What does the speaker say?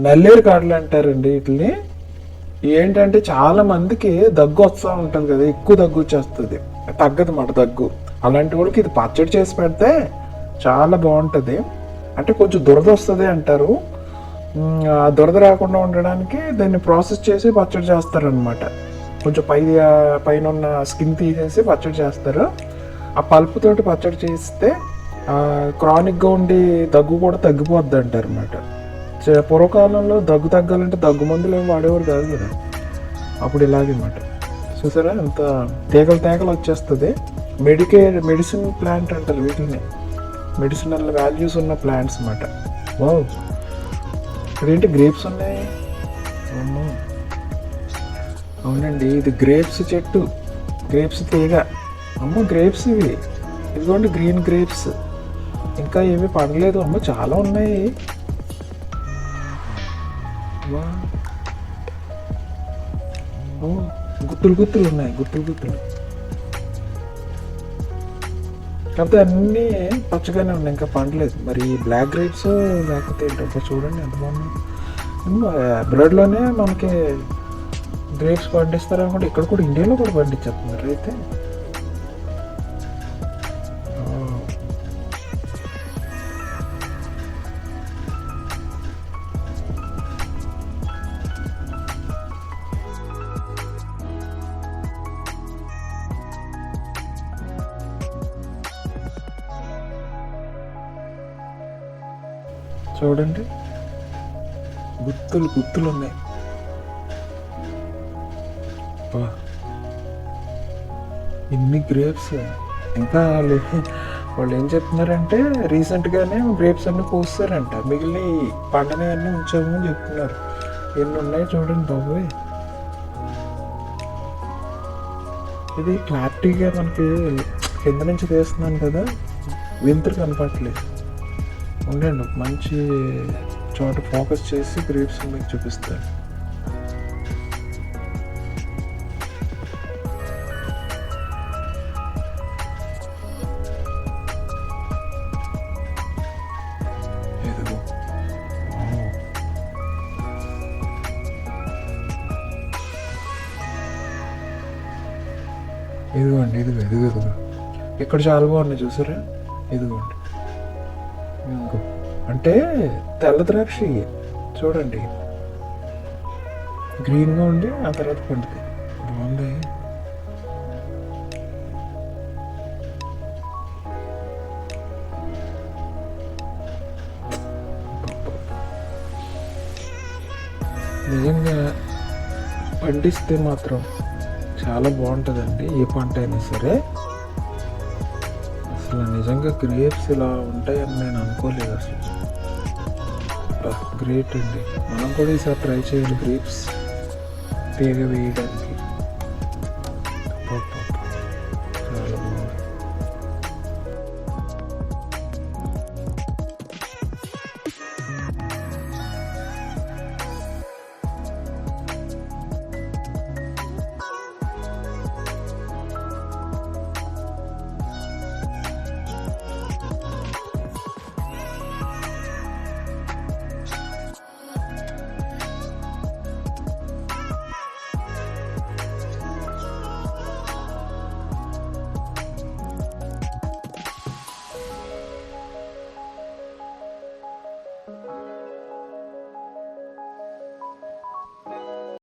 నల్లేరు కాడలు అంటారండి వీటిని. ఏంటంటే చాలా మందికి దగ్గు వస్తూ ఉంటుంది కదా, ఎక్కువ దగ్గు వచ్చేస్తుంది, తగ్గదు మాట దగ్గు. అలాంటి వాళ్ళకి ఇది పచ్చడి చేసి పెడితే చాలా బాగుంటుంది. అంటే కొంచెం దురద వస్తుంది అంటారు, ఆ దురద రాకుండా ఉండడానికి దాన్ని ప్రాసెస్ చేసి పచ్చడి చేస్తారనమాట. కొంచెం పైన ఉన్న స్కిన్ తీసేసి పచ్చడి చేస్తారు. ఆ పల్పుతోటి పచ్చడి చేస్తే క్రానిక్గా ఉండి దగ్గు కూడా తగ్గిపోద్ది అంటారు అనమాట. పూర్వకాలంలో దగ్గు తగ్గాలంటే దగ్గు మందులు ఏమి వాడేవారు కాదు కదా, అప్పుడు ఇలాగనమాట. చూసారా ఎంత తీగలు వచ్చేస్తుంది. మెడిసిన్ ప్లాంట్ అంటారు వీటిని, మెడిసినల్ వాల్యూస్ ఉన్న ప్లాంట్స్ అన్నమాట. వావ్, ఇక్కడేంటి గ్రేప్స్ ఉన్నాయి. అవునండి, ఇది గ్రేప్స్ చెట్టు, గ్రేప్స్ తీగ. అమ్మో గ్రేప్స్ ఇవి, ఇదిగోండి గ్రీన్ గ్రేప్స్. ఇంకా ఏమీ పండలేదు. అమ్మో చాలా ఉన్నాయి. గుత్తులు ఉన్నాయి, గుత్తులు. కాకపోతే అన్నీ పచ్చగానే ఉన్నాయి, ఇంకా పండలేదు. మరి బ్లాక్ గ్రేప్స్ లేకపోతే ఏంటో చూడండి ఎంత బాగున్నాయి. బ్రెడ్లోనే మనకి గ్రేప్స్ పండిస్తారు అనుకుంటే ఇక్కడ కూడా ఇండియాలో కూడా పండించేస్తున్నారు అయితే. చూడండి గుత్తులు ఉన్నాయి. ఇన్ని గ్రేప్స్. ఇంకా వాళ్ళు ఏం చెప్తున్నారంటే రీసెంట్గానే గ్రేప్స్ అన్నీ కోస్తారంట, మిగిలిన పంటని అన్నీ ఉంచాము అని చెప్తున్నారు. ఎన్ని ఉన్నాయి చూడండి బాబోయ్. ఇది క్లారిటీగా మనకి కింద నుంచి తీస్తున్నాను కదా, వెంతురు కనపడట్లేదు. ఉండండి మంచి చోట ఫోకస్ చేసి గ్రేప్స్ మీకు చూపిస్తాను. ఇదిగో ఇక్కడ చాలా బాగున్నాయి చూసారా. ఇదిగోండి, అంటే తెల్ల ద్రాక్ష చూడండి, గ్రీన్గా ఉండి ఆ తర్వాత పండుతుంది. బాగుంది. నిజంగా పండిస్తే మాత్రం చాలా బాగుంటుందండి, ఏ పంట అయినా సరే. అసలు నిజంగా గ్రేప్స్ ఇలా ఉంటాయని నేను అనుకోలేదు అసలు. గ్రేట్ అండి. మనం కూడా ఈసారి ట్రై చేయాలి గ్రేప్స్ తీగ వేయడానికి.